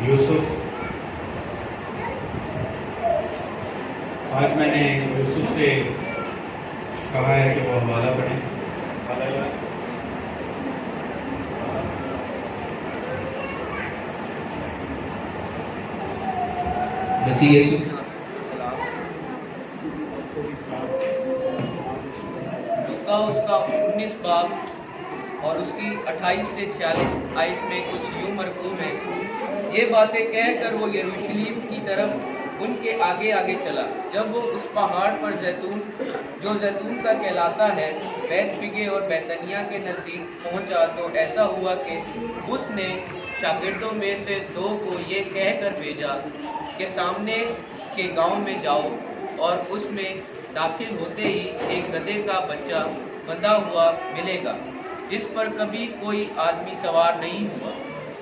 یوسف. آج میں نے یوسف سے کہا ہے کہ وہ حوالہ پڑھیں. مسیح یسوع لوکا اس کا 19 باب اور اس کی 28 سے 46 آیت میں کچھ یوں مرقوم ہے: یہ باتیں کہہ کر وہ یروشلم کی طرف ان کے آگے آگے چلا. جب وہ اس پہاڑ پر جو زیتون کا کہلاتا ہے بیت فگے اور بیتنیہ کے نزدیک پہنچا تو ایسا ہوا کہ اس نے شاگردوں میں سے 2 کو یہ کہہ کر بھیجا کہ سامنے کے گاؤں میں جاؤ اور اس میں داخل ہوتے ہی ایک گدھے کا بچہ بندھا ہوا ملے گا جس پر کبھی کوئی آدمی سوار نہیں ہوا.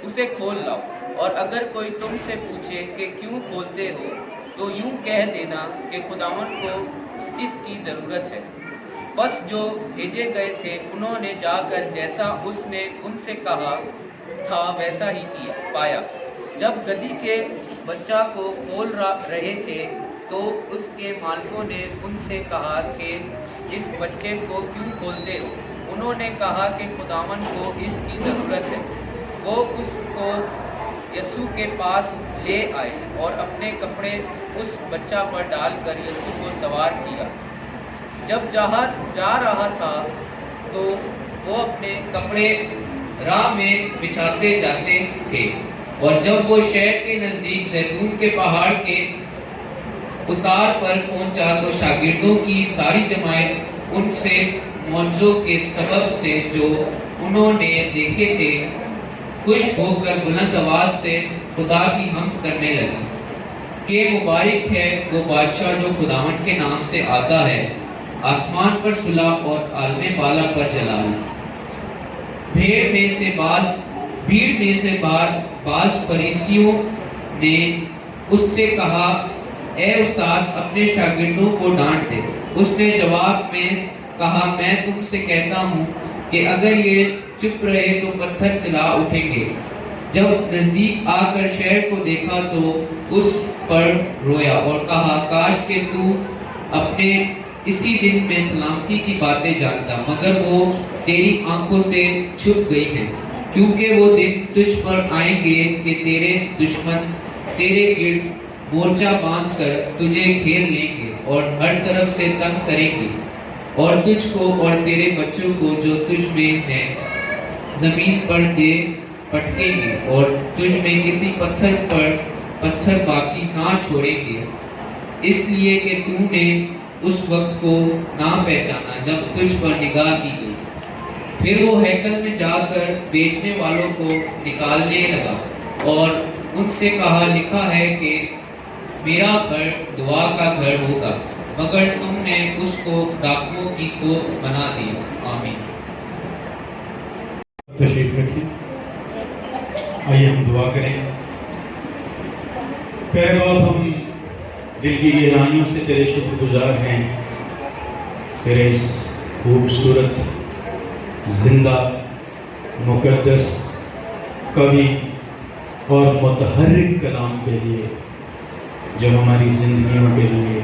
اسے کھول لاؤ، اور اگر کوئی تم سے پوچھے کہ کیوں کھولتے ہو تو یوں کہہ دینا کہ خداوند کو اس کی ضرورت ہے. بس جو بھیجے گئے تھے انہوں نے جا کر جیسا اس نے ان سے کہا تھا ویسا ہی پایا. جب گدھی کے بچہ کو کھول رہے تھے تو اس کے مالکوں نے ان سے کہا کہ اس بچے کو کیوں کھولتے ہو؟ انہوں نے کہا کہ خداوند کو اس کی ضرورت ہے. وہ اس کو یسوع کے پاس لے آئے اور اپنے کپڑے اس بچہ پر ڈال کر یسوع کو سوار کیا. جب جا رہا تھا تو وہ اپنے کپڑے راہ میں بچھاتے جاتے تھے، اور جب وہ شہر کے نزدیک زیتون کے پہاڑ کے اتار پر پہنچا تو شاگردوں کی ساری جماعت ان سے معجزوں کے سبب سے جو انہوں نے دیکھے تھے خوش ہو کر بلند آواز سے خدا کی حمد کرنے لگی کہ مبارک ہے وہ بادشاہ جو خداوند کے نام سے آتا ہے، آسمان پر صلح اور عالم بالا پر جلال. بھیڑ میں سے بعض فریسیوں نے اس سے کہا اے استاد اپنے شاگردوں کو ڈانٹ دے. اس نے جواب میں کہا میں تم سے کہتا ہوں کہ اگر یہ چپ رہے تو پتھر چلا اٹھیں گے. جب نزدیک آ کر شہر کو دیکھا تو اس پر رویا اور کہا کاش کہ تو اپنے اسی دن میں سلامتی کی باتیں جانتا، مگر وہ تیری آنکھوں سے چھپ گئی ہیں. کیونکہ وہ دن تجھ پر آئیں گے کہ تیرے دشمن تیرے گرد مورچہ باندھ کر تجھے گھیر لیں گے اور ہر طرف سے تنگ کریں گے، اور تجھ کو اور تیرے بچوں کو جو تجھ میں ہیں زمین پر دے پٹکیں گے، اور تجھ میں کسی پتھر پر پتھر باقی نہ چھوڑیں گے، اس لیے کہ تو نے اس وقت کو نہ پہچانا جب تجھ پر نگاہ کی گئی. پھر وہ ہیکل میں جا کر بیچنے والوں کو نکالنے لگا اور ان سے کہا لکھا ہے کہ میرا گھر دعا کا گھر ہوگا، مگر تم نے اس کو ڈاکوؤں کی کھو بنا دیا. آمین. تشریف رکھیں. آئیے ہم دعا کریں. پہلے بات ہم دل کی گہرائیوں سے تیرے شکر گزار ہیں، تیرے اس خوبصورت زندہ مقدس قوی اور متحرک کلام کے لیے جو ہماری زندگیوں کے لیے،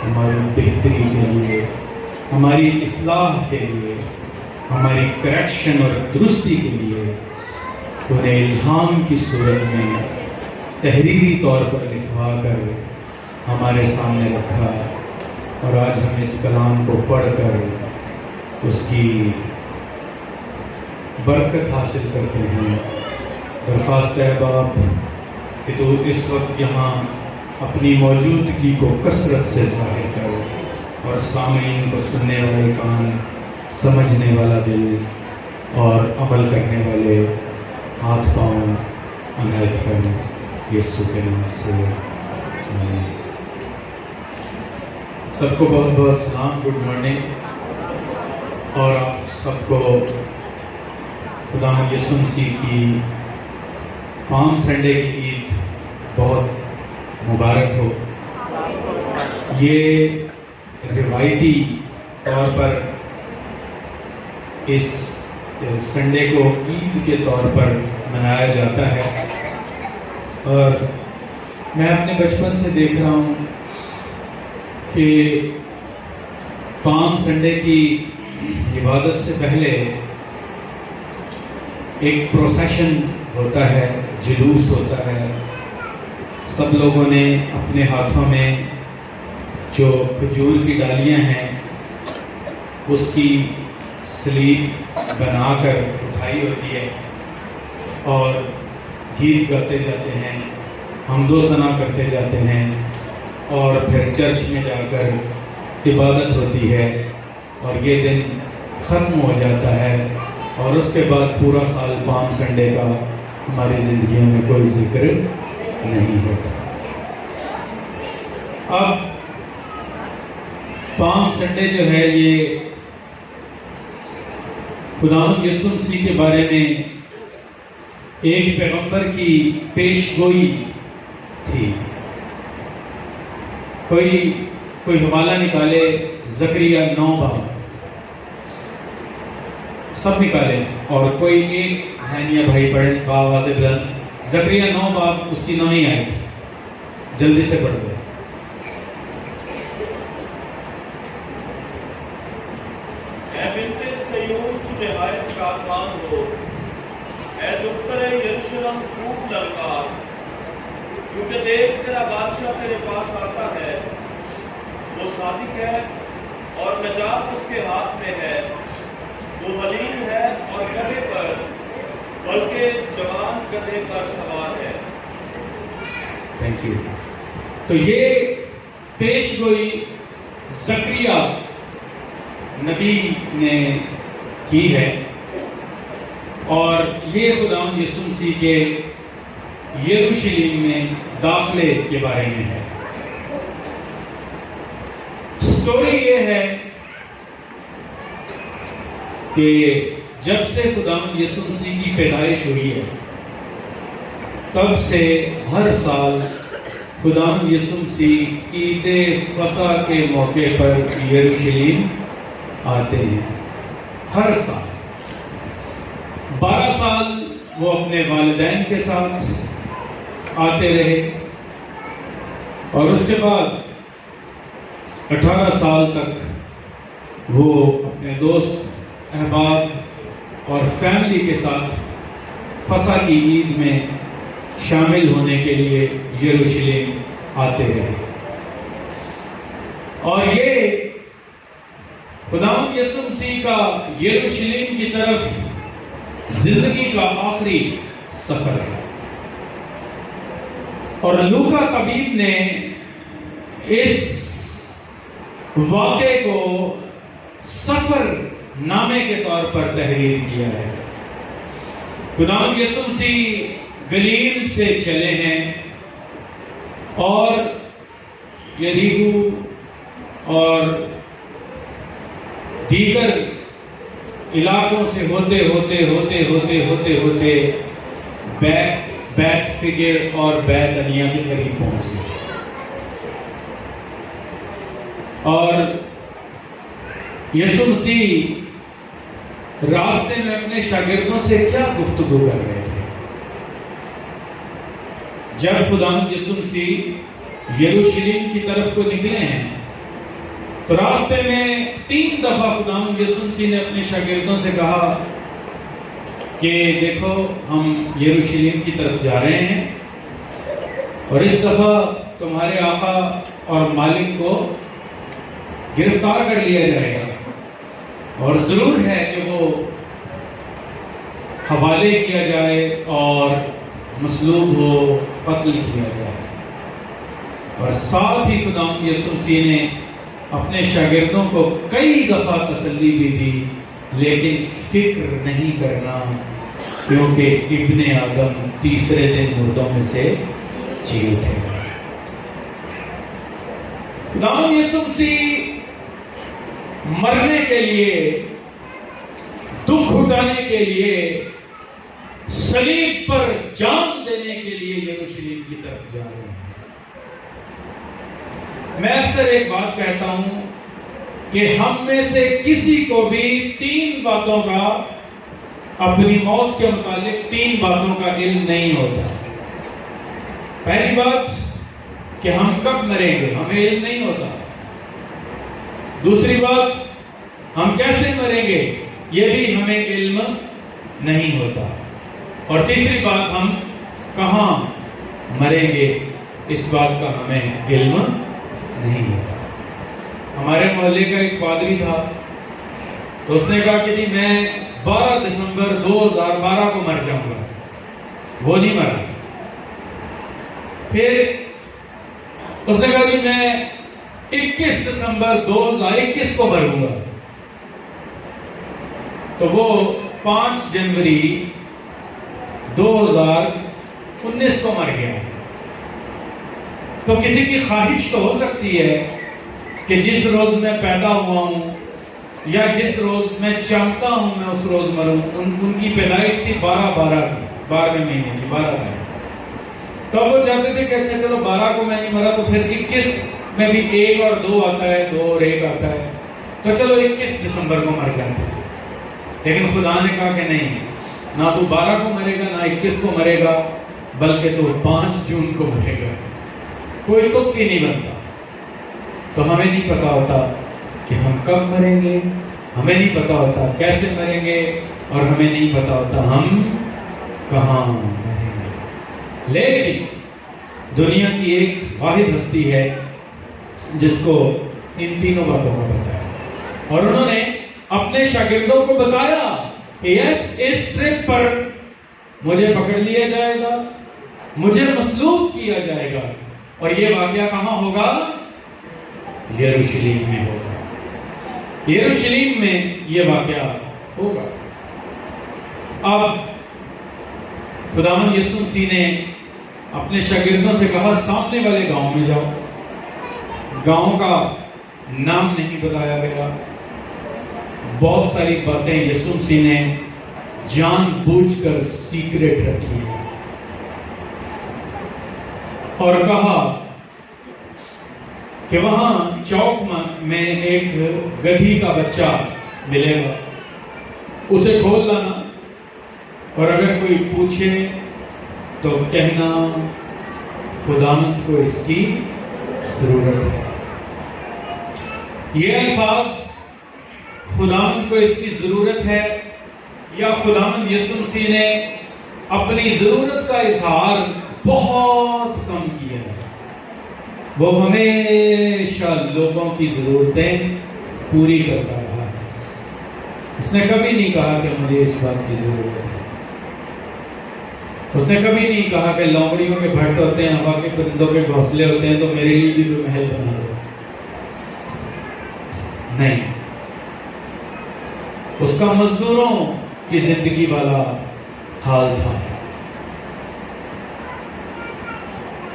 ہماری بہتری کے لیے، ہماری اصلاح کے لیے، ہماری کریکشن اور درستی کے لیے تو نے الہام کی صورت میں تحریری طور پر لکھوا کر ہمارے سامنے رکھا، اور آج ہم اس کلام کو پڑھ کر اس کی برکت حاصل کرتے ہیں. درخواست ہے باپ کہ تو اس وقت یہاں اپنی موجودگی کو کثرت سے ظاہر کرو، اور سامعین کو سننے والے کان، سمجھنے والا دل اور عمل کرنے والے ہاتھ پاؤں عنایت کرو. یسوع کے نام سے آمین. سب کو بہت بہت سلام، گڈ مارننگ. اور آپ سب کو خداوند یسوع مسیح کی پام سنڈے کی عید بہت مبارک ہو. یہ روایتی طور پر اس سنڈے کو عید کے طور پر منایا جاتا ہے. اور میں اپنے بچپن سے دیکھ رہا ہوں کہ پام سنڈے کی عبادت سے پہلے ایک پروسیشن ہوتا ہے، جلوس ہوتا ہے. سب لوگوں نے اپنے ہاتھوں میں جو کھجور کی ڈالیاں ہیں اس کی سلیب بنا کر اٹھائی ہوتی ہے اور گیت گاتے جاتے ہیں، حمد و ثنا کرتے جاتے ہیں اور پھر چرچ میں جا کر عبادت ہوتی ہے اور یہ دن ختم ہو جاتا ہے اور اس کے بعد پورا سال پام سنڈے کا ہماری زندگیوں میں کوئی ذکر نہیں ہوتا. اب پام سنڈے جو ہے یہ خداوند یسوع مسیح کے بارے میں ایک پیغمبر کی پیش گوئی تھی. کوئی حوالہ نکالے زکریا 9 باب، سب نکالے اور کوئی ایک ہینیا بھائی پڑھے بآواز بلند. زکریا 9 باب اس کی 9 آئی، جلدی سے پڑھ دو. اے بنت صیون تو نہایت شادمان ہو، اے دختر یروشلم خوب للکار، کیونکہ دیکھ تیرا بادشاہ تیرے پاس آتا ہے، وہ صادق ہے اور نجات اس کے ہاتھ میں ہے، وہ حلیم ہے اور گدھے پر بلکہ جوان گدھے پر سوار ہے. Thank you. تو یہ پیش گوئی زکریا نبی نے کی ہے اور یہ خداوند یسوع مسیح کے یروشلم میں داخلے کے بارے میں ہے. سٹوری یہ ہے کہ جب سے خداوند یسوع مسیح کی پیدائش ہوئی ہے تب سے ہر سال خداوند یسوع مسیح عید فصح کے موقع پر یروشلم آتے ہیں. ہر سال 12 سال وہ اپنے والدین کے ساتھ آتے رہے اور اس کے بعد 18 سال تک وہ اپنے دوست احباب اور فیملی کے ساتھ فصح کی عید میں شامل ہونے کے لیے یروشلم آتے رہے. اور یہ خداوند یسوع مسیح کا یروشلم کی طرف زندگی کا آخری سفر ہے. اور لوکا طبیب نے اس واقعے کو سفر نامے کے طور پر تحریر کیا ہے. خداوند یسوع مسیح گلیل سے چلے ہیں اور یریحو اور دیگر علاقوں سے ہوتے بیت فگر اور بیت انیہ کے قریب پہنچ گئے. اور یسوع مسیح راستے میں اپنے شاگردوں سے کیا گفتگو کر رہے تھے؟ جب خداوند یسوع مسیح یروشلم کی طرف کو نکلے ہیں تو راستے میں 3 دفعہ خداوند یسوع مسیح نے اپنے شاگردوں سے کہا کہ دیکھو ہم یروشلم کی طرف جا رہے ہیں اور اس دفعہ تمہارے آقا اور مالک کو گرفتار کر لیا جائے گا اور ضرور ہے کہ وہ حوالے کیا جائے اور مصلوب ہو، قتل کیا جائے. اور ساتھ ہی خداوند یسوع مسیح نے اپنے شاگردوں کو کئی دفعہ تسلی بھی دی، لیکن فکر نہیں کرنا کیونکہ ابن آدم تیسرے دن مردوں میں سے جی اٹھے گا. خداوند یسوع مسیح مرنے کے لیے، دکھ اٹھانے کے لیے، صلیب پر جان دینے کے لیے یروشلم کی طرف جا رہے ہیں. میں اکثر ایک بات کہتا ہوں کہ ہم میں سے کسی کو بھی 3 باتوں کا، اپنی موت کے متعلق 3 باتوں کا علم نہیں ہوتا. پہلی بات کہ ہم کب مریں گے ہمیں علم نہیں ہوتا. دوسری بات ہم کیسے مریں گے یہ بھی ہمیں علم نہیں ہوتا. اور تیسری بات ہم کہاں مریں گے اس بات کا ہمیں علم نہیں ہوتا. ہمارے محلے کا ایک پادری تھا تو اس نے کہا کہ جی میں 12 دسمبر 2012 کو مر جاؤں گا. وہ نہیں مرا. پھر اس نے کہا کہ میں 21 دسمبر 2021 کو مروں گا. تو وہ 5 جنوری 2019 کو مر گیا. تو کسی کی خواہش تو ہو سکتی ہے کہ جس روز میں پیدا ہوا ہوں یا جس روز میں چاہتا ہوں میں اس روز مروں. ان کی پیدائش تھی 12 مہینے کی 12 تاریخ. تو وہ چاہتے تھے کہ اچھا چلو 12 کو میں نہیں مرا تو پھر 21 میں بھی 1 اور 2 آتا ہے, 2 اور 1 آتا ہے, تو چلو 21 دسمبر کو مر جاتے ہیں. لیکن خدا نے کہا کہ نہیں, نہ تو 12 کو مرے گا نہ 21 کو مرے گا, بلکہ تو 5 جون کو مرے گا. کوئی تک ہی نہیں بنتا. تو ہمیں نہیں پتا ہوتا کہ ہم کب مریں گے, ہمیں نہیں پتا ہوتا کیسے مریں گے, اور ہمیں نہیں پتا ہوتا ہم کہاں مریں گے. لیکن دنیا کی ایک واحد ہستی ہے جس کو ان تینوں باتوں کا پتا ہے, اور انہوں نے اپنے شاگردوں کو بتایا کہ اس ٹرپ پر مجھے پکڑ لیا جائے گا, مجھے مصلوب کیا جائے گا, اور یہ واقعہ کہاں ہوگا؟ یروشلیم میں ہوگا. یروشلیم میں یہ واقعہ ہوگا. اب خداوند یسوع مسیح نے اپنے شاگردوں سے کہا سامنے والے گاؤں میں جاؤ. گاؤں کا نام نہیں بتایا گیا. بہت ساری باتیں یسوع مسیح نے جان بوجھ کر سیکریٹ رکھی ہیں, اور کہا کہ وہاں چوک میں ایک گدھی کا بچہ ملے گا, اسے کھول لانا, اور اگر کوئی پوچھے تو کہنا خداوند کو اس کی ضرورت ہے. یہ الفاظ خداوند کو اس کی ضرورت ہے یا خداوند یسوع مسیح نے اپنی ضرورت کا اظہار بہت کم کیا ہے. وہ ہمیشہ لوگوں کی ضرورتیں پوری کرتا رہا ہے. اس نے کبھی نہیں کہا کہ مجھے اس بات کی ضرورت ہے. اس نے کبھی نہیں کہا کہ لومڑیوں کے بھٹ ہوتے ہیں, ہوا کے پرندوں کے گھونسلے ہوتے ہیں, تو میرے لیے بھی کوئی محل بنا دو. نہیں, اس کا مزدوروں کی زندگی والا حال تھا.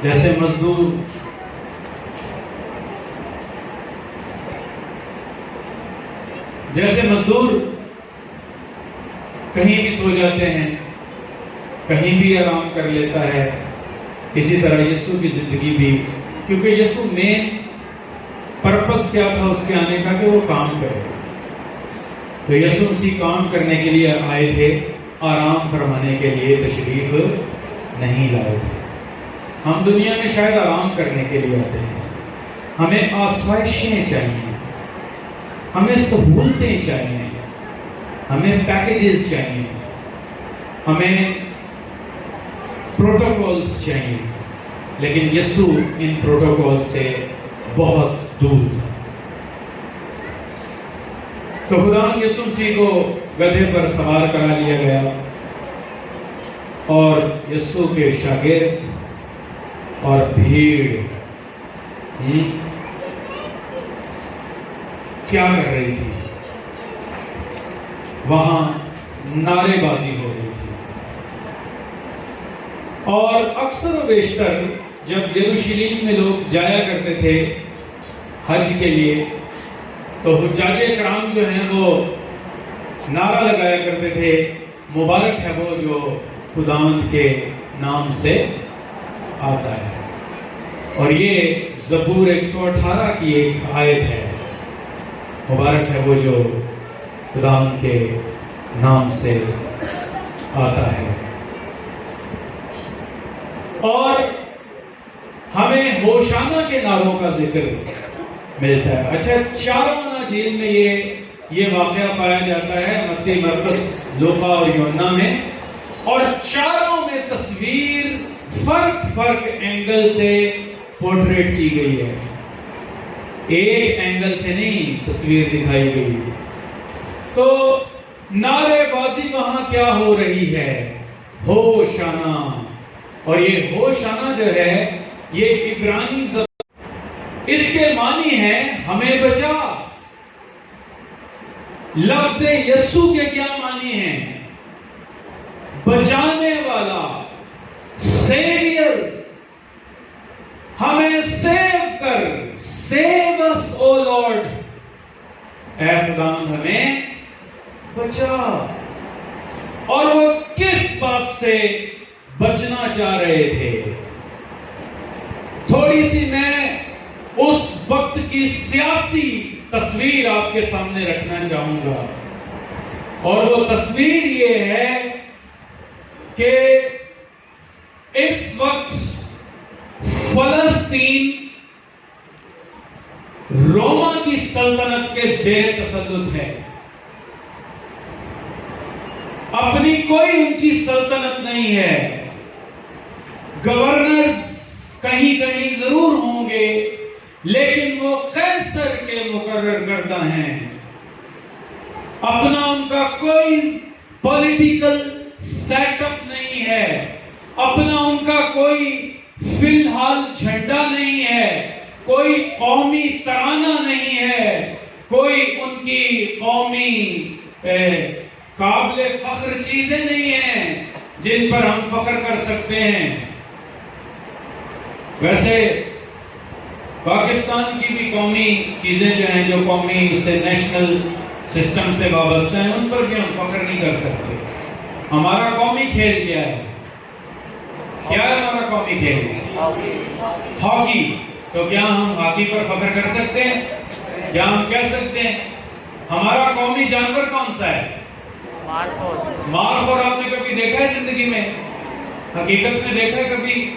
جیسے مزدور کہیں بھی سو جاتے ہیں, کہیں بھی آرام کر لیتا ہے, اسی طرح یسوع کی زندگی بھی, کیونکہ یسوع مین پرپس کیا تھا اس کے آنے کا کہ وہ کام کرے. تو یسوع مسیح کام کرنے کے لیے آئے تھے, آرام فرمانے کے لیے تشریف نہیں لائے تھے. ہم دنیا میں شاید آرام کرنے کے لیے آتے ہیں. ہمیں آسائشیں چاہیے, ہمیں سہولتیں چاہیے, ہمیں پیکیجز چاہیے, ہمیں پروٹوکولز چاہیے. لیکن یسوع ان پروٹوکول سے بہت دور تھا. تو خداوند یسوع مسیح کو گدھے پر سوار کرا لیا گیا, اور یسوع کے شاگرد اور بھیڑ کیا کر رہی تھی؟ وہاں نعرے بازی ہو رہی تھی. اور اکثر و بیشتر جب یروشلیم میں لوگ جایا کرتے تھے حج کے لیے, تو حجاج کرام جو ہیں وہ نعرہ لگایا کرتے تھے, مبارک ہے وہ جو خداوند کے نام سے آتا ہے. اور یہ زبور 118 کی ایک آیت ہے, مبارک ہے وہ جو خداوند کے نام سے آتا ہے. اور ہمیں ہوشانہ کے نعروں کا ذکر ملتا ہے۔ اچھا، چاروں اناجیل میں یہ واقعہ پایا جاتا ہے، متی، مرقس، لوقا اور یوحنا میں، اور چاروں میں تصویر فرق اینگل سے پورٹریٹ کی گئی ہے، ایک اینگل سے نہیں تصویر دکھائی گئی۔ تو نعرے بازی وہاں کیا ہو رہی ہے؟ ہوشانہ۔ اور یہ ہوشانہ جو ہے یہ عبرانی زبان، اس کے معنی ہے ہمیں بچا۔ لفظ یسوع کے کیا معنی ہیں؟ بچانے والا، سیویئر، ہمیں سیو کر، سیو اس او لارڈ، اے خداوند ہمیں بچا۔ اور وہ کس بات سے بچنا چاہ رہے تھے؟ تھوڑی سی میں اس وقت کی سیاسی تصویر آپ کے سامنے رکھنا چاہوں گا، اور وہ تصویر یہ ہے کہ اس وقت فلسطین روما کی سلطنت کے زیر تسلط ہے۔ اپنی کوئی ان کی سلطنت نہیں ہے، گورنرز کہیں کہیں ضرور ہوں گے، لیکن وہ قیصر کے مقرر کردہ ہیں۔ اپنا ان کا کوئی پولیٹیکل سیٹ اپ نہیں ہے، اپنا ان کا کوئی فی الحال جھنڈا نہیں ہے، کوئی قومی ترانہ نہیں ہے، کوئی ان کی قومی قابل فخر چیزیں نہیں ہیں جن پر ہم فخر کر سکتے ہیں۔ ویسے پاکستان کی بھی قومی چیزیں جو ہیں، جو قومی اس سے نیشنل سسٹم سے وابستہ ہیں، ان پر بھی ہم فخر نہیں کر سکتے۔ ہمارا قومی کھیل کیا ہے؟ کیا ہے ہمارا قومی کھیل؟ ہاکی۔ تو کیا ہم ہاکی پر فخر کر سکتے ہیں؟ کیا ہم کہہ سکتے ہیں ہمارا قومی جانور کون سا ہے؟ مارخور۔ آپ نے کبھی دیکھا ہے زندگی میں؟ حقیقت میں دیکھا ہے کبھی؟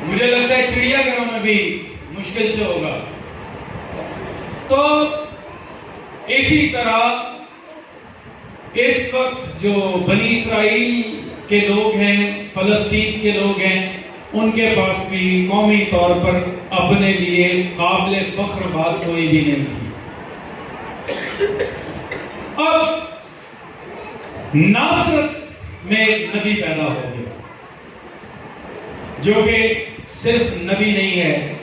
مجھے لگتا ہے چڑیا گھروں میں بھی مشکل سے ہوگا۔ تو اسی طرح اس وقت جو بنی اسرائیل کے لوگ ہیں، فلسطین کے لوگ ہیں، ان کے پاس بھی قومی طور پر اپنے لیے قابل فخر بات کوئی بھی نہیں تھی۔ اب ناصرت میں ایک نبی پیدا ہو گیا جو کہ صرف نبی نہیں ہے،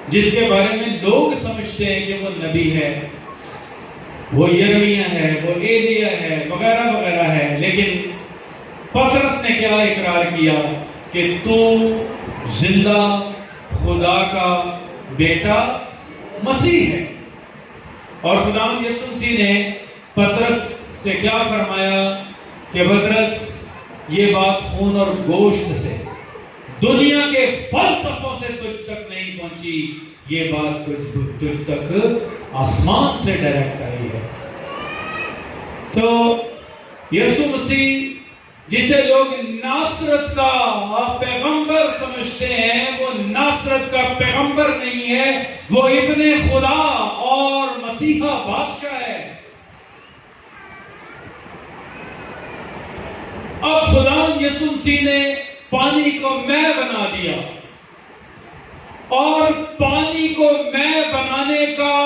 جس کے بارے میں لوگ سمجھتے ہیں کہ وہ نبی ہے، وہ یرمیہ ہے، وہ ایلیا ہے، وغیرہ وغیرہ ہے، لیکن پطرس نے کیا اقرار کیا کہ تو زندہ خدا کا بیٹا مسیح ہے۔ اور خداوند یسوع مسیح نے پطرس سے کیا فرمایا کہ پطرس، یہ بات خون اور گوشت سے، دنیا کے فلسفوں سے تجھ تک نہیں پہنچی، یہ بات تجھ تک آسمان سے ڈائریکٹ آئی ہے۔ تو یسوع مسیح جسے لوگ ناصرت کا پیغمبر سمجھتے ہیں، وہ ناصرت کا پیغمبر نہیں ہے، وہ ابن خدا اور مسیحا بادشاہ ہے۔ اب خداوند یسوع مسیح نے پانی کو میں بنا دیا، اور پانی کو میں بنانے کا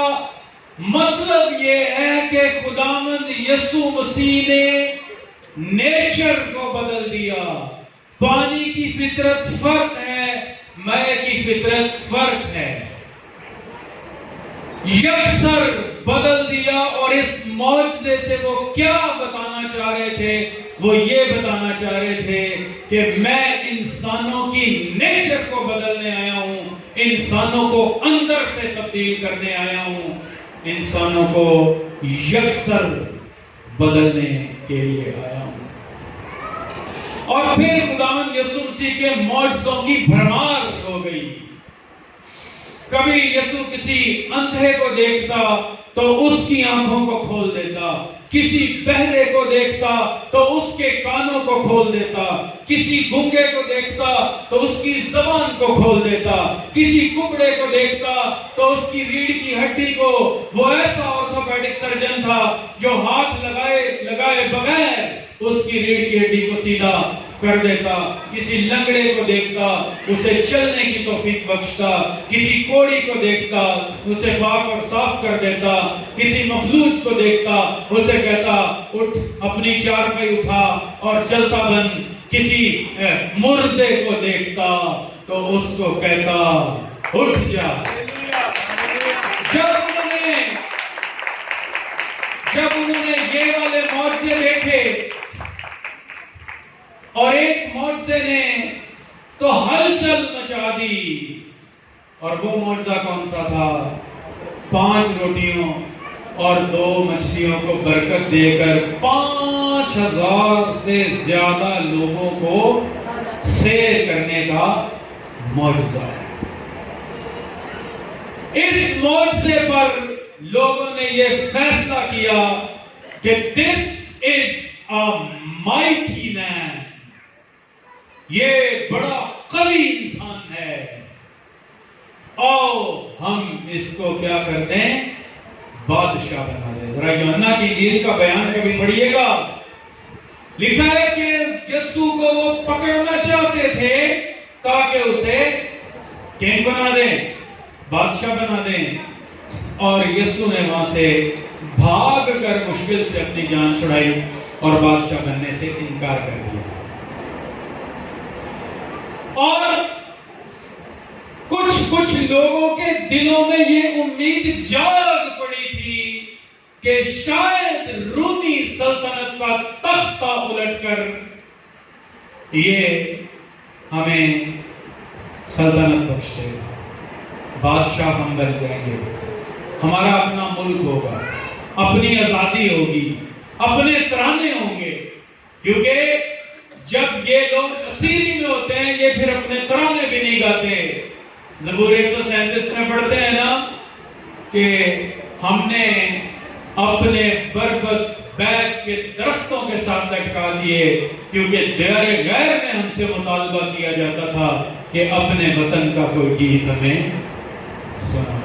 مطلب یہ ہے کہ خداوند یسوع مسیح نے نیچر کو بدل دیا۔ پانی کی فطرت فرق ہے، میں کی فطرت فرق ہے، یکسر بدل دیا۔ اور اس معجزے سے وہ کیا بتانا چاہ رہے تھے؟ وہ یہ بتانا چاہ رہے تھے کہ میں انسانوں کی نیچر کو بدلنے آیا ہوں، انسانوں کو اندر سے تبدیل کرنے آیا ہوں، انسانوں کو یکسر بدلنے کے لیے آیا ہوں۔ اور پھر خداوند یسوع مسیح کے معجزوں کی بھرمار ہو گئی۔ کبھی یسوع کسی اندھے کو دیکھتا تو اس کی آنکھوں کو کھول دیتا، کسی بہرے کو دیکھتا تو اس کے کانوں کو کھول دیتا، کسی گونگے کو دیکھتا تو اس کی زبان کو کھول دیتا، کسی ککڑے کو دیکھتا تو اس کی ریڑھ کی ہڈی کو، وہ ایسا آرتھوپیڈک سرجن تھا جو ہاتھ لگائے بغیر اس کی ریڑھ کی ہڈی کو سیدھا کر دیتا، کسی لنگڑے کو دیکھتا اسے چلنے کی توفیق بخشتا، کسی کوڑی کو دیکھتا اسے پاک اور صاف کر دیتا، کسی مفلوج کو دیکھتا اسے کہتا اٹھ اپنی چارپائی اٹھا اور چلتا بن، کسی مردے کو دیکھتا تو اس کو کہتا اٹھ جا۔ جب انہوں نے یہ والے معجزے دیکھے، اور ایک معجزے نے تو ہلچل مچا دی، اور وہ معجزہ کون سا تھا؟ 5 روٹیوں اور 2 مچھلیوں کو برکت دے کر 5000 سے زیادہ لوگوں کو سیر کرنے کا معجزہ ہے۔ اس معجزے پر لوگوں نے یہ فیصلہ کیا کہ this is a mighty man، یہ بڑا قوی انسان ہے، آؤ ہم اس کو کیا کر دیں؟ بادشاہ بنا دیں۔ ذرا یوحنا کی انجیل کا بیان کبھی پڑھیے گا، لکھا ہے کہ یسوع کو وہ پکڑنا چاہتے تھے تاکہ اسے کنگ بنا دیں، بادشاہ بنا دیں، اور یسوع نے وہاں سے بھاگ کر مشکل سے اپنی جان چھڑائی اور بادشاہ بننے سے انکار کر دیا۔ اور کچھ لوگوں کے دلوں میں یہ امید جاگ پڑی تھی کہ شاید رومی سلطنت کا تختہ الٹ کر یہ ہمیں سلطنت بخش دے گا، بادشاہ ہم بن جائیں گے، ہمارا اپنا ملک ہوگا، اپنی آزادی ہوگی، اپنے ترانے ہوں گے، کیونکہ جب یہ لوگ اسیری میں ہوتے ہیں یہ پھر اپنے ترانے بھی نہیں گاتے۔ زبور 137 میں پڑھتے ہیں نا کہ ہم نے اپنے بربط بیت کے درختوں کے ساتھ لٹکا دیے، کیونکہ دیار غیر میں ہم سے مطالبہ کیا جاتا تھا کہ اپنے وطن کا کوئی گیت ہمیں سنا۔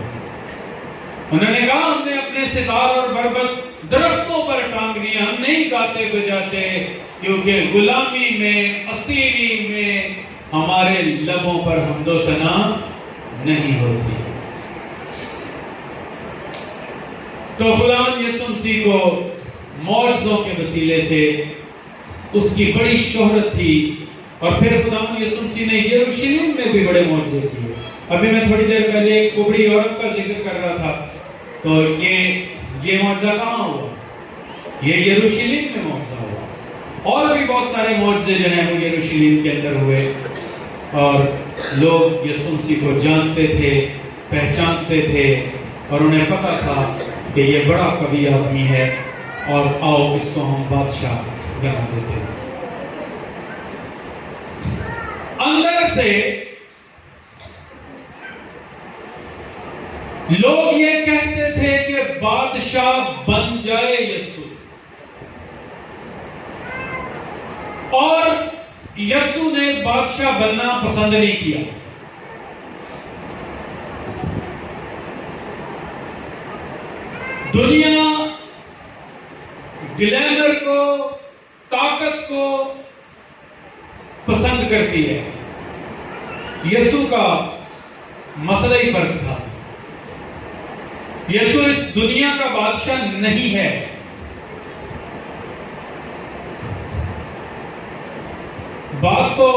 انہوں نے کہا ہم نے اپنے ستار اور بربط درختوں پر ٹانگ دیا، ہم نہیں گاتے بجاتے، کیونکہ غلامی میں، اسیری میں ہمارے لبوں پر حمد و ثنا نہیں ہوتی۔ تو خداوند یسوع مسیح کو معجزوں کے وسیلے سے اس کی بڑی شہرت تھی، اور پھر خداوند یسوع مسیح نے یروشلم میں بھی بڑے معجزے کیے۔ ابھی میں تھوڑی دیر پہلے ایک کبڑی عورت کا ذکر کر رہا تھا، تو یہ معجزہ کہاں ہوا؟ یہ یروشلم میں معجزہ ہوا، اور بھی بہت سارے معجزے جو ہیں وہ یروشلم کے اندر ہوئے، اور لوگ یسوع مسیح کو جانتے تھے، پہچانتے تھے، اور انہیں پتا تھا کہ یہ بڑا قوی آدمی ہے، اور آؤ اس کو ہم بادشاہ بنا دیتے ہیں۔ اندر سے لوگ یہ کہتے تھے کہ بادشاہ بن جائے یسوع، اور یسوع نے بادشاہ بننا پسند نہیں کیا۔ دنیا گلیمر کو، طاقت کو پسند کرتی ہے، یسوع کا مسئلہ ہی فرق تھا۔ یسوع اس دنیا کا بادشاہ نہیں ہے، بات تو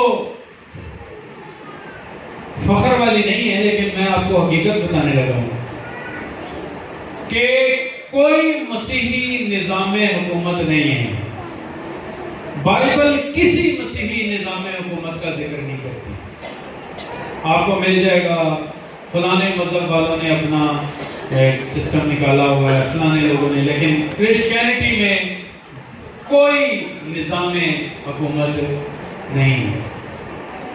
فخر والی نہیں ہے، لیکن میں آپ کو حقیقت بتانے لگا ہوں کہ کوئی مسیحی نظام حکومت نہیں ہے، بائبل کسی مسیحی نظام حکومت کا ذکر نہیں کرتی۔ آپ کو مل جائے گا فلانے مذہب والوں نے اپنا سسٹم نکالا ہوا ہے، فلانے لوگوں نے، لیکن کرسچینٹی میں کوئی نظام حکومت نہیں ہے۔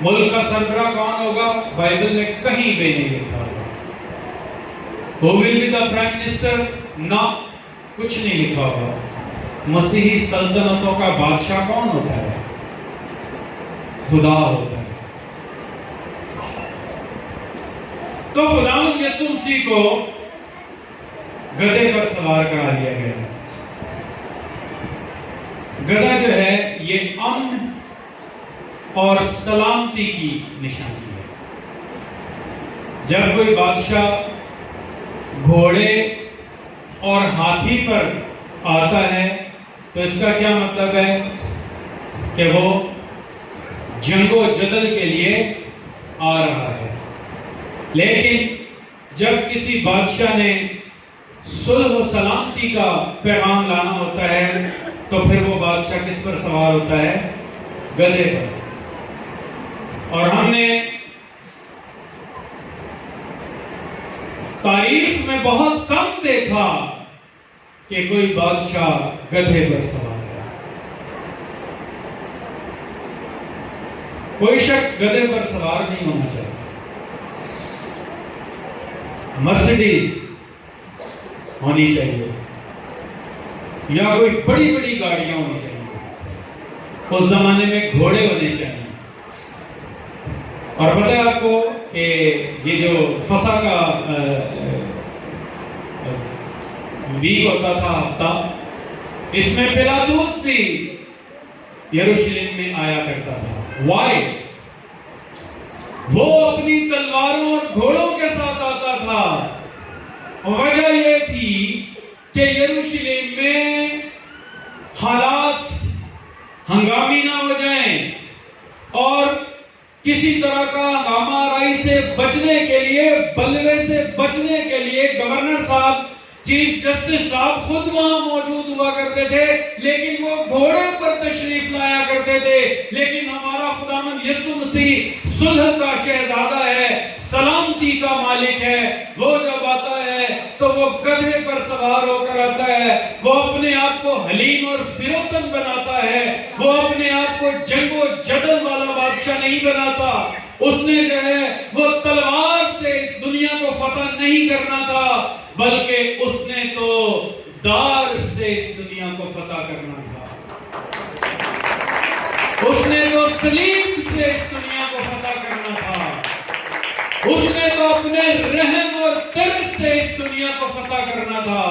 ملک کا سربراہ کون ہوگا؟ بائبل میں کہیں بھی نہیں لکھا ہوگا۔ Who will be the prime minister؟ نہ، کچھ نہیں لکھا ہوگا۔ مسیحی سلطنتوں کا بادشاہ کون ہوتا ہے؟ خدا ہوتا ہے۔ تو خداوند یسوع مسیح کو گدھے پر سوار کرا دیا گیا. گدھا جو ہے یہ امن اور سلامتی کی نشانی ہے. جب کوئی بادشاہ گھوڑے اور ہاتھی پر آتا ہے تو اس کا کیا مطلب ہے کہ وہ جنگ و جدل کے لیے آ رہا ہے. لیکن جب کسی بادشاہ نے صلح و سلامتی کا پیغام لانا ہوتا ہے تو پھر وہ بادشاہ کس پر سوار ہوتا ہے؟ گدھے پر. اور ہم نے تاریخ میں بہت کم دیکھا کہ کوئی بادشاہ گدھے پر سوار ہے. کوئی شخص گدھے پر سوار نہیں ہونا چاہیے. مرسیڈیز ہونی چاہیے یا کوئی بڑی بڑی گاڑیاں ہونی چاہیے. اس زمانے میں گھوڑے ہونے چاہیے. اور پتہ ہے آپ کو کہ یہ جو فسح کا ویک ہوتا تھا ہفتہ، اس میں پیلاطوس بھی یروشلم میں آیا کرتا تھا. وائی؟ وہ اپنی تلواروں اور گھوڑوں کے ساتھ آتا تھا. وجہ یہ تھی کہ یروشلم میں حالات ہنگامی نہ ہو جائیں اور کسی طرح کا ہنگامہ آرائی سے بچنے کے لیے، بلوے سے بچنے کے لیے گورنر صاحب، چیف جسٹس صاحب خود وہاں موجود ہوا کرتے تھے، لیکن وہ گھوڑے پر تشریف لایا کرتے تھے. لیکن ہمارا خداوند یسوع مسیح صلح کا شہزادہ ہے، سلامتی کا مالک ہے. وہ جب آتا ہے تو وہ گدھے پر سوار ہو کر آتا ہے. وہ اپنے آپ کو حلیم اور فروتن بناتا ہے. وہ اپنے آپ کو جنگ و جدل والا بادشاہ نہیں بناتا. اس نے جو ہے وہ تلوار سے اس دنیا کو فتح نہیں کرنا تھا، بلکہ اس نے تو دار سے اس دنیا کو فتح کرنا تھا. اس نے تو سلیم سے اس دنیا کو فتح کرنا تھا. اس نے تو اپنے رحم اور ترس سے اس دنیا کو فتح کرنا تھا.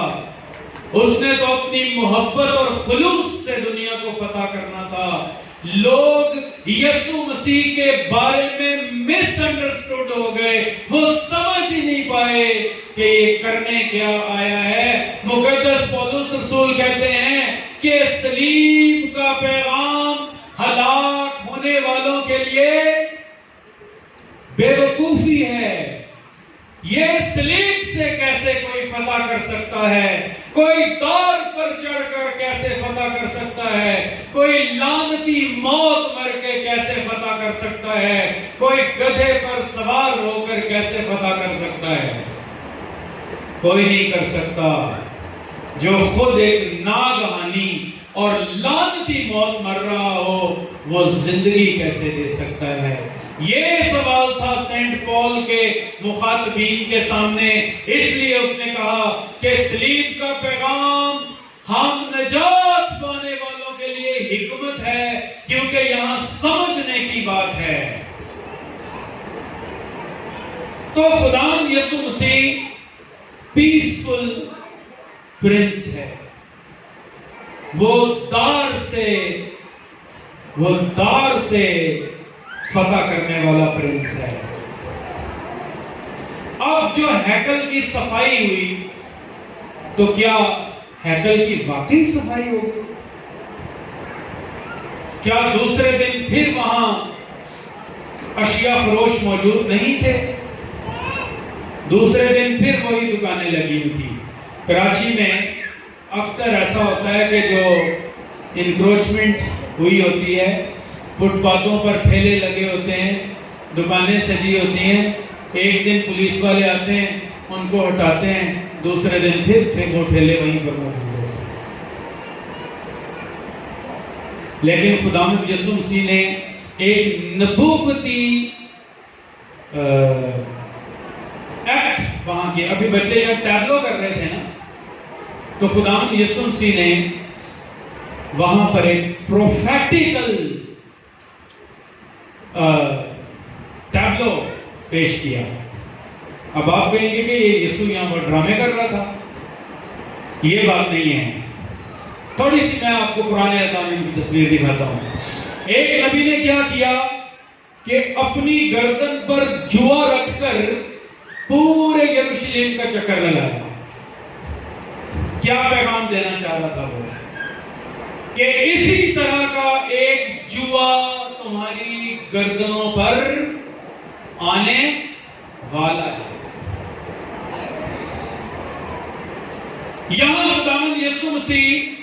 اس نے تو اپنی محبت اور خلوص سے دنیا کو فتح کرنا تھا. لوگ یسوع مسیح کے بارے میں مس انڈرسٹوڈ ہو گئے. وہ سمجھ ہی نہیں پائے کہ یہ کرنے کیا آیا ہے. مقدس پولس رسول کہتے ہیں کہ صلیب کا پیغام ہلاک ہونے والوں کے لیے بے وقوفی ہے. یہ صلیب سے کیسے کوئی فتح کر سکتا ہے؟ کوئی تار پر چڑھ کر کیسے فتح کر سکتا ہے؟ کوئی لعنتی موت مر کے کیسے فتح کر سکتا ہے؟ کوئی گدھے پر سوار ہو کر کیسے فتح کر سکتا ہے؟ کوئی نہیں کر سکتا. جو خود ایک ناگہانی اور لعنتی موت مر رہا ہو، وہ زندگی کیسے دے سکتا ہے؟ یہ سوال تھا سینٹ پال کے مخاطبین کے سامنے. اس لیے اس نے کہا کہ صلیب کا پیغام ہم نجات پانے والوں کے لیے حکمت ہے، کیونکہ یہاں سمجھنے کی بات ہے. تو خداوند یسوع مسیح پیسفل پرنس ہے. وہ دار سے فتح کرنے والا پرنس ہے. اب جو ہیکل کی صفائی ہوئی تو کیا ہیکل کی واقعی صفائی ہوگی؟ کیا دوسرے دن پھر وہاں اشیاء فروش موجود نہیں تھے؟ دوسرے دن پھر وہی دکانیں لگی ہوئی تھی. کراچی میں اکثر ایسا ہوتا ہے کہ جو انکروچمنٹ ہوئی ہوتی ہے، فٹ پاتھوں پر ٹھیلے لگے ہوتے ہیں، دکانیں سجی ہوتی ہیں. ایک دن پولیس والے آتے ہیں، ان کو ہٹاتے ہیں، دوسرے دن پھر وہ ٹھیلے وہیں پر موجود ہوتے ہیں. لیکن خداوند یسوع مسیح نے ایک نبوتی ایکٹ وہاں کیا. ابھی بچے جب ٹیبلو کر رہے تھے نا، تو خداوند یسوع مسیح نے وہاں پر ایک پروفیٹیکل ٹیبلو پیش کیا. اب آپ کہیں گے کہ یہ یسوع یہاں پر ڈرامے کر رہا تھا. یہ بات نہیں ہے. تھوڑی سی میں آپ کو پرانے عہد میں کی تصویر دکھاتا ہوں. ایک نبی نے کیا کیا کہ اپنی گردن پر جوا رکھ کر پورے یروشلم کا چکر لگایا. کیا پیغام دینا چاہ رہا تھا وہ؟ کہ اسی طرح کا ایک جوا تمہاری گردنوں پر آنے والا ہے. یہاں خداوند یسوع مسیح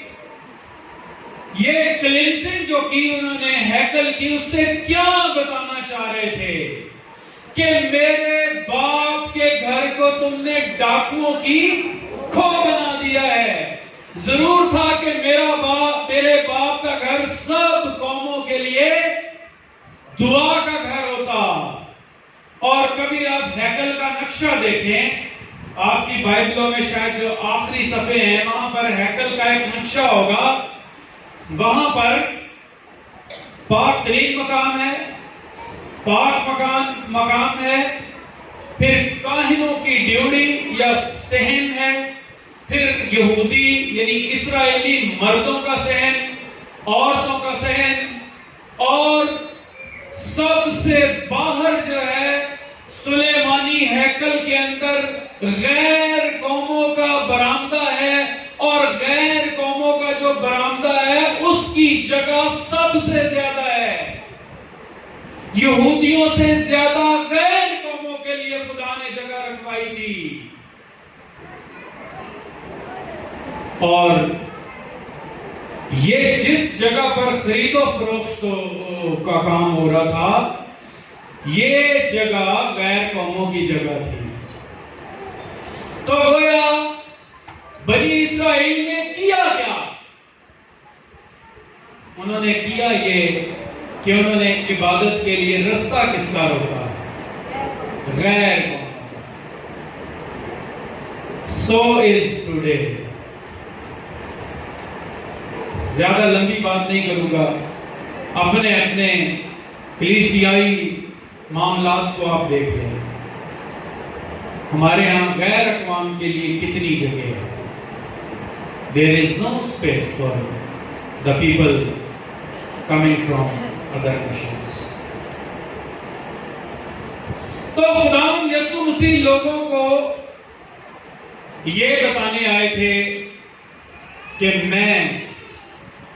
یہ کلینزنگ جو کی انہوں نے ہیکل کی، اس سے کیا بتانا چاہ رہے تھے؟ کہ میرے باپ کے گھر کو تم نے ڈاکوؤں کی کھو بنا دیا ہے. ضرور تھا کہ میرے باپ کا گھر سب قوموں کے لیے دعا کا گھر ہوتا. اور کبھی آپ ہیکل کا نقشہ دیکھیں، آپ کی بائبلوں میں شاید جو آخری صفحے ہیں وہاں پر ہیکل کا ایک نقشہ ہوگا. وہاں پر پاک ترین مقام ہے، پاک مقام ہے، پھر کاہنوں کی ڈیوڑی یا صحن ہے، پھر یہودی یعنی اسرائیلی مردوں کا صحن، عورتوں کا صحن، اور سب سے باہر جو ہے سلیمانی ہیکل کے اندر غیر قوموں کا برآمدہ ہے. اور غیر قوموں کا جو برآمدہ ہے اس کی جگہ سب سے زیادہ ہے. یہودیوں سے زیادہ غیر قوموں کے لیے خدا نے جگہ رکھوائی تھی. اور یہ جس جگہ پر خرید و فروخت کا کام ہو رہا تھا، یہ جگہ غیر قوموں کی جگہ تھی. تو گویا بنی اسرائیل نے کیا کیا؟ انہوں نے کیا یہ کہ انہوں نے عبادت کے لیے رستہ کس کا روکا؟ غیر قوم. So is today. زیادہ لمبی بات نہیں کروں گا. اپنے کلیسیائی معاملات کو آپ دیکھ لیں. ہمارے ہاں غیر اقوام کے لیے کتنی جگہ ہے. There is no space for the people coming from other nations. تو خداوند یسوع مسیح لوگوں کو یہ بتانے آئے تھے کہ میں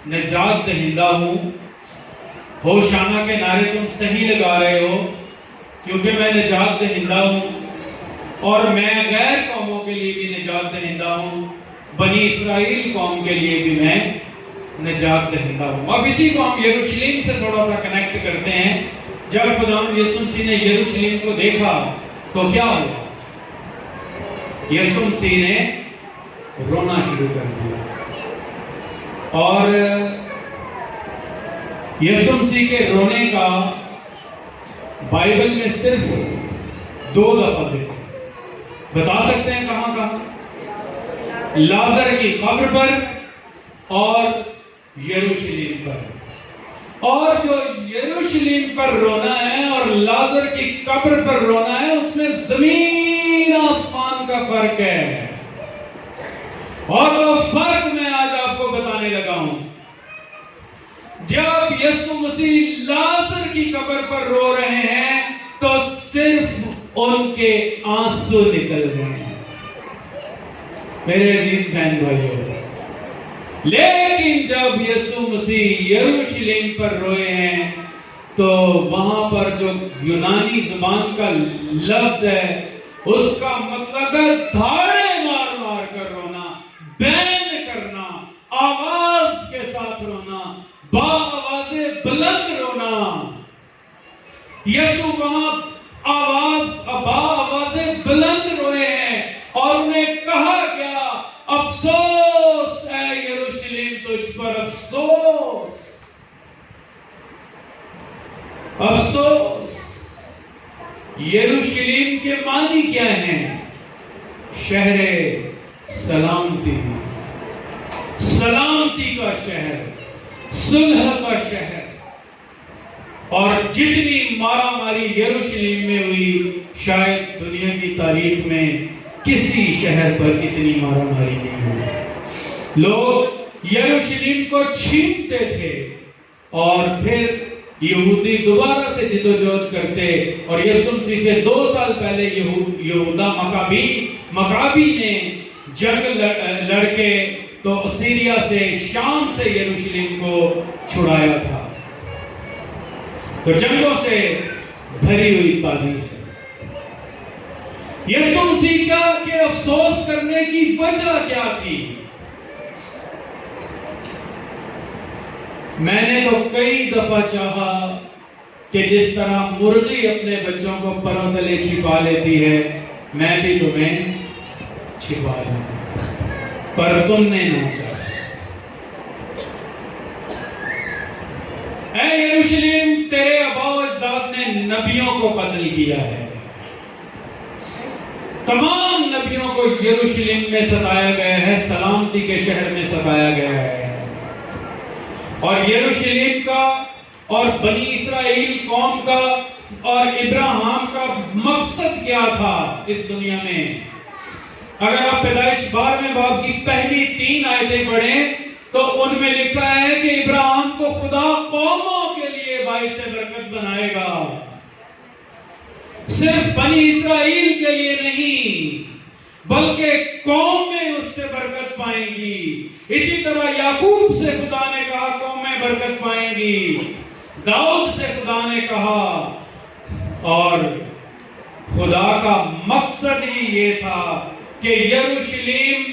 نجات دہندہ ہوں. ہوشانہ کے نعرے تم صحیح لگا رہے ہو کیونکہ میں نجات دہندہ ہوں، اور میں غیر قوموں کے لیے بھی نجات دہندہ ہوں، بنی اسرائیل قوم کے لیے بھی میں نجات دہندہ ہوں. اب اسی کو ہم یروشلم سے تھوڑا سا کنیکٹ کرتے ہیں. جب خداوند یسوع مسیح نے یروشلم کو دیکھا تو کیا ہوا؟ یسوع مسیح نے رونا شروع کر دیا. اور یسوع مسیح کے رونے کا بائبل میں صرف 2 دفعہ ذکر. بتا سکتے ہیں کہاں کہاں؟ لازر کی قبر پر اور یروشلم پر. اور جو یروشلم پر رونا ہے اور لازر کی قبر پر رونا ہے اس میں زمین آسمان کا فرق ہے. اور وہ فرق میں آج آپ کو بتانے لگا ہوں. جب یسوع مسیح لازر کی قبر پر رو رہے ہیں تو صرف ان کے آنسو نکل رہے ہیں میرے عزیز بہن بھائیوں. لیکن جب یسوع مسیح یروشلم پر روئے ہیں تو وہاں پر جو یونانی زبان کا لفظ ہے اس کا مطلب ہے دھاڑے مار مار کر رونا، بین کرنا، آواز کے ساتھ رونا، آواز بلند رونا. یسوع وہاں آواز بلند روئے ہیں اور انہیں کہا کیا؟ افسوس ہے یروشلم تجھ پر، افسوس افسوس. یروشلم کے معنی کیا ہیں؟ شہر سلامتی، سلامتی کا شہر، صلح کا شہر. اور جتنی مارا ماری یروشلم میں ہوئی شاید دنیا کی تاریخ میں کسی شہر پر اتنی مارا ماری نہیں ہوئی۔ لوگ یروشلم کو چھینتے تھے اور پھر یہودی دوبارہ سے جدوجہد کرتے، اور یسوع مسیح سے 2 سال پہلے یہودا مکابی نے جنگ لڑ کے تو اسیریا سے، شام سے یروشلم کو چھڑایا تھا۔ تو جنگوں سے بھری ہوئی تاریخ ہے۔ یسوع مسیح کا کہ افسوس کرنے کی وجہ کیا تھی؟ میں نے تو کئی دفعہ چاہا کہ جس طرح مرغی اپنے بچوں کو پروں تلے چھپا لیتی ہے، میں بھی تمہیں چھپا لوں، پر تم نے نہ چاہا۔ اے یروشلم، تیرے آباء و اجداد نے نبیوں کو قتل کیا ہے۔ تمام نبیوں کو یروشلم میں ستایا گیا ہے، سلامتی کے شہر میں ستایا گیا ہے۔ اور یروشلم کا اور بنی اسرائیل قوم کا اور ابراہیم کا مقصد کیا تھا اس دنیا میں؟ اگر آپ پیدائش 12ویں باب کی پہلی 3 آیتیں پڑھیں تو ان میں لکھا ہے کہ ابراہیم کو خدا قوموں کے لیے باعث برکت بنائے گا، صرف بنی اسرائیل کے لیے نہیں بلکہ قومیں اس سے برکت پائیں گی۔ اسی طرح یعقوب سے خدا نے کہا قومیں برکت پائیں گی، داؤد سے خدا نے کہا، اور خدا کا مقصد ہی یہ تھا کہ یروشلم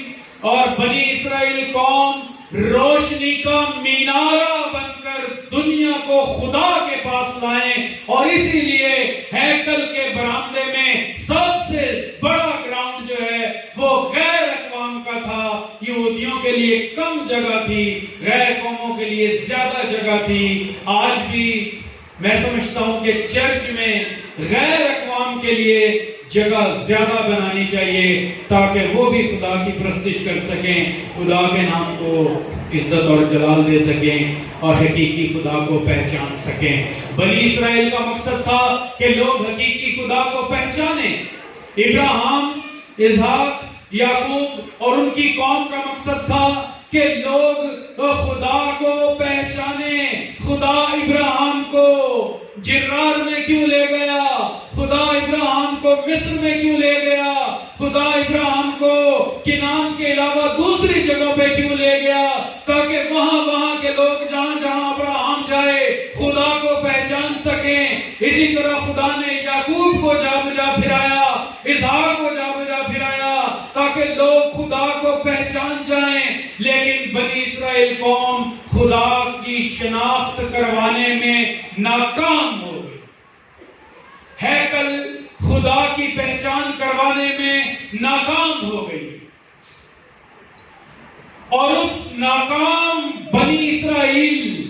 اور بنی اسرائیل قوم روشنی کا مینارہ بن کر دنیا کو خدا کے پاس لائیں، اور اسی لیے ہیکل کے برآمدے میں سب سے بڑا گراؤنڈ جو ہے وہ غیر اقوام کا تھا۔ یہودیوں کے لیے کم جگہ تھی، غیر قوموں کے لیے زیادہ جگہ تھی۔ آج بھی میں سمجھتا ہوں کہ چرچ میں غیر اقوام کے لیے جگہ زیادہ بنانی چاہیے تاکہ وہ بھی خدا کی پرستش کر سکیں، خدا کے نام کو عزت اور جلال دے سکیں اور حقیقی خدا کو پہچان سکیں۔ بنی اسرائیل کا مقصد تھا کہ لوگ حقیقی خدا کو پہچانیں۔ ابراہیم، اسحاق، یعقوب اور ان کی قوم کا مقصد تھا کہ لوگ خدا کو پہچانیں۔ خدا ابراہیم کو جرار میں کیوں لے گیا؟ خدا ابراہیم کو مصر میں کیوں لے گیا؟ خدا ابراہیم کو کنعان کے علاوہ دوسری جگہوں پہ کیوں لے گیا؟ تاکہ وہاں کے لوگ جہاں ابراہیم جائے خدا کو پہچان سکیں۔ اسی طرح خدا نے یعقوب کو جا بجا پھرایا، اسحاق کو جا بجا پھرایا تاکہ لوگ خدا کو پہچان جائیں۔ لیکن بنی اسرائیل قوم خدا کی شناخت کروانے میں ناکام ہو گئی، ہیکل خدا کی پہچان کروانے میں ناکام ہو گئی، اور اس ناکام بنی اسرائیل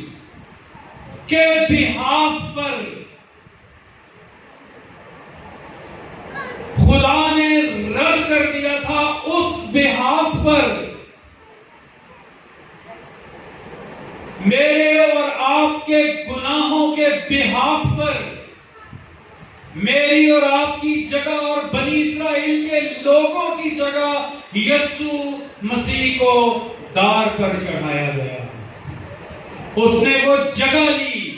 کے بہاف پر خدا نے رد کر دیا تھا۔ اس بہاف پر میرے اور آپ کے گناہوں کے بہاف پر میری اور آپ کی جگہ اور بنی اسرائیل کے لوگوں کی جگہ یسوع مسیح کو دار پر چڑھایا گیا۔ اس نے وہ جگہ لی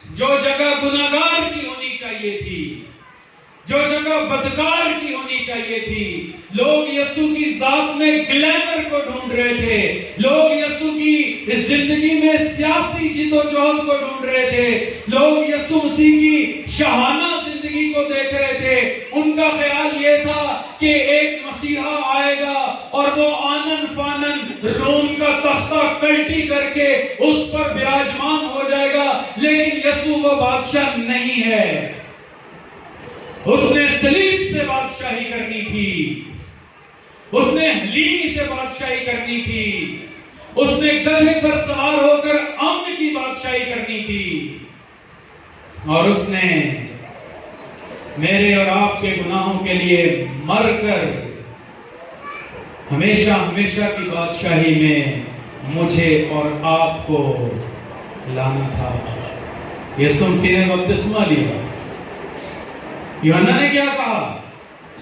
جو جگہ گناہگار کی ہونی چاہیے تھی، جو جگہ بدکار کی ہونی چاہیے تھی۔ لوگ یسوع کی ذات میں گلیمر کو ڈھونڈ رہے تھے، لوگ یسوع کی زندگی میں سیاسی جد و جہد کو ڈھونڈ رہے تھے، لوگ یسوع مسیح کی شاہانہ زندگی کو دیکھ رہے تھے۔ ان کا خیال یہ تھا کہ ایک مسیحا آئے گا اور وہ آنن فانن روم کا تختہ کلٹی کر کے اس پر براجمان ہو جائے گا، لیکن یسوع وہ بادشاہ نہیں ہے۔ اس نے صلیب سے بادشاہی کرنی تھی، اس نے حلیمی سے بادشاہی کرنی تھی، اس نے گدھے پر سوار ہو کر امن کی بادشاہی کرنی تھی، اور اس نے میرے اور آپ کے گناہوں کے لیے مر کر ہمیشہ ہمیشہ کی بادشاہی میں مجھے اور آپ کو لانا تھا۔ یسوع مسیح نے بپتسمہ لیا۔ یوحنا نے کیا کہا؟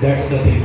That's the thing.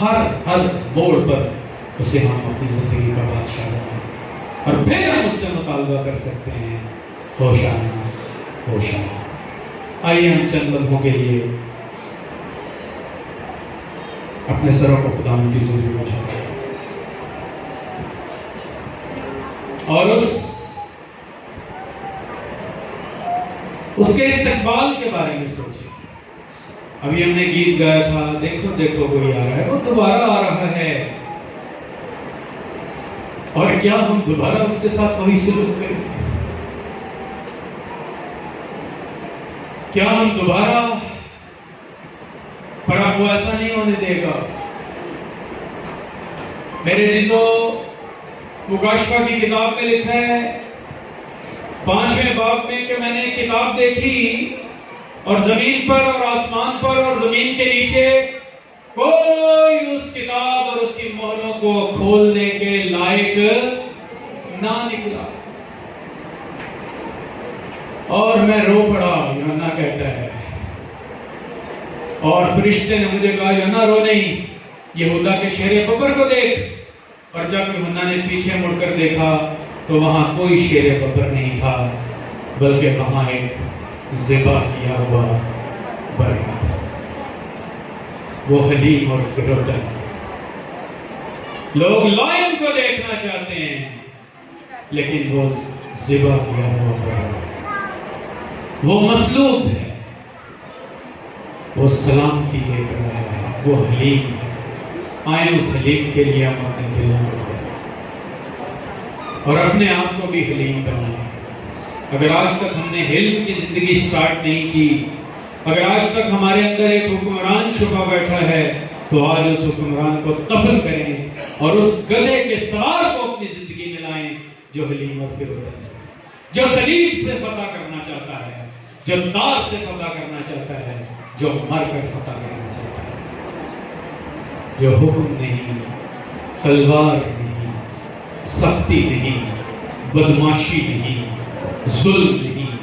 ہر موڑ پر اسے ہم اپنی زندگی کا بادشاہ بنائیں، اور پھر ہم اس سے مطالبہ کر سکتے ہیں ہوشانہ ہوشانہ۔ آئیے ہم چند لمحوں کے لیے اپنے سروں کو خداوند کی حضوری میں جھکائیں اور اس کے استقبال کے بارے میں سوچیں۔ ابھی ہم نے گیت گایا تھا، دیکھو دیکھو کوئی آ رہا ہے، وہ دوبارہ آ رہا ہے، اور کیا ہم دوبارہ اس کے ساتھ وہی سلوک کریں؟ کیا ہم دوبارہ، پر آپ کو ایسا نہیں ہونے دے گا۔ میرے عزیزو، مکاشفہ کی کتاب میں لکھا ہے 5ویں باب میں کہ میں نے کتاب دیکھی اور زمین پر اور آسمان پر اور زمین کے نیچے کوئی اس کتاب اور اس کی مہروں کو کھولنے کے لائق نہ نکلا، اور میں رو پڑا، یوحنا کہتا ہے، اور فرشتے نے مجھے کہا یوحنا رو نہیں، یہودا کے شیر ببر کو دیکھ۔ اور جب یوحنا نے پیچھے مڑ کر دیکھا تو وہاں کوئی شیر ببر نہیں تھا، بلکہ وہاں ایک ذبح کیا ہوا بکرا تھا۔ وہ حلیم اور فروٹن، لوگ لائن کو دیکھنا چاہتے ہیں لیکن وہ ذبح کیا ہوا بکرا، وہ مصلوب ہے، وہ سلام کی لے کر آیا، وہ حلیم ہے۔ آئیں اس حلیم کے لیے ہم اپنے دلوں کو اور اپنے آپ کو بھی حلیم بنائیں۔ اگر آج تک ہم نے حلم کی زندگی سٹارٹ نہیں کی، اگر آج تک ہمارے اندر ایک حکمران چھپا بیٹھا ہے، تو آج اس حکمران کو دفن کریں اور اس گدھے کے سوار کو اپنی زندگی میں لائیں جو حلیم اور فروٹن ہے، جو صلیب سے فتح کرنا چاہتا ہے، جو دار سے فتح کرنا چاہتا ہے، جو مر کر فتح کرنا چاہتا ہے، جو حکم نہیں، تلوار نہیں، سختی نہیں، بدماشی نہیں، ظلم نہیں،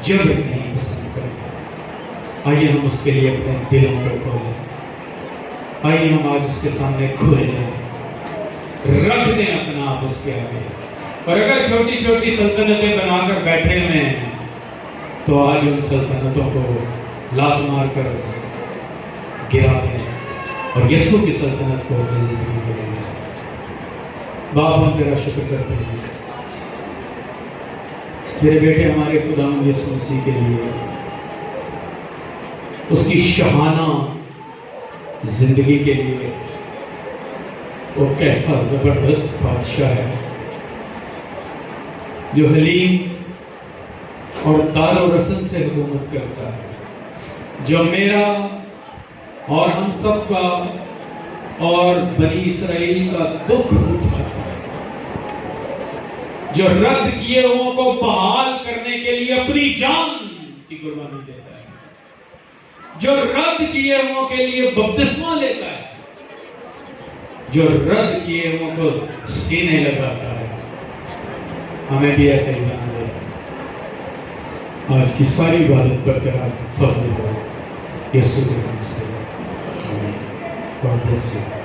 جبر نہیں پسند کرتا۔ آئیے ہم اس کے لیے اپنے دلوں کو کھولیں، آئیے ہم آج اس کے سامنے کھلے جائیں، رکھ دیں اپنا آپ اس کے آگے۔ اور اگر چھوٹی چھوٹی سلطنتیں بنا کر بیٹھے ہوئے ہیں تو آج ان سلطنتوں کو لات مار کر گرا دیں اور یسوع کی سلطنت کو اپنی زندگی میں لے لیں۔ باپ ہم تیرا شکر کرتے ہیں میرے بیٹے ہمارے خداوند یسوع مسیح کے لیے، اس کی شاہانہ زندگی کے لیے، وہ کیسا زبردست بادشاہ ہے جو حلیم اور دار و رسم سے حکومت کرتا ہے، جو میرا اور ہم سب کا اور بنی اسرائیل کا دکھ اٹھاتا ہے، جو رد کیے ہوں کو بحال کرنے کے لیے اپنی جان کی قربانی دیتا ہے، جو رد کیے ہوں کے لیے بپتسمہ لیتا ہے، جو رد کیے ہوں کو سینے لگاتا ہے۔ ہمیں بھی ایسے ہی بنا دے۔ آج کی ساری عبادت برقرار فضل ہو یسوع کے نام سے، آمین۔ God bless you.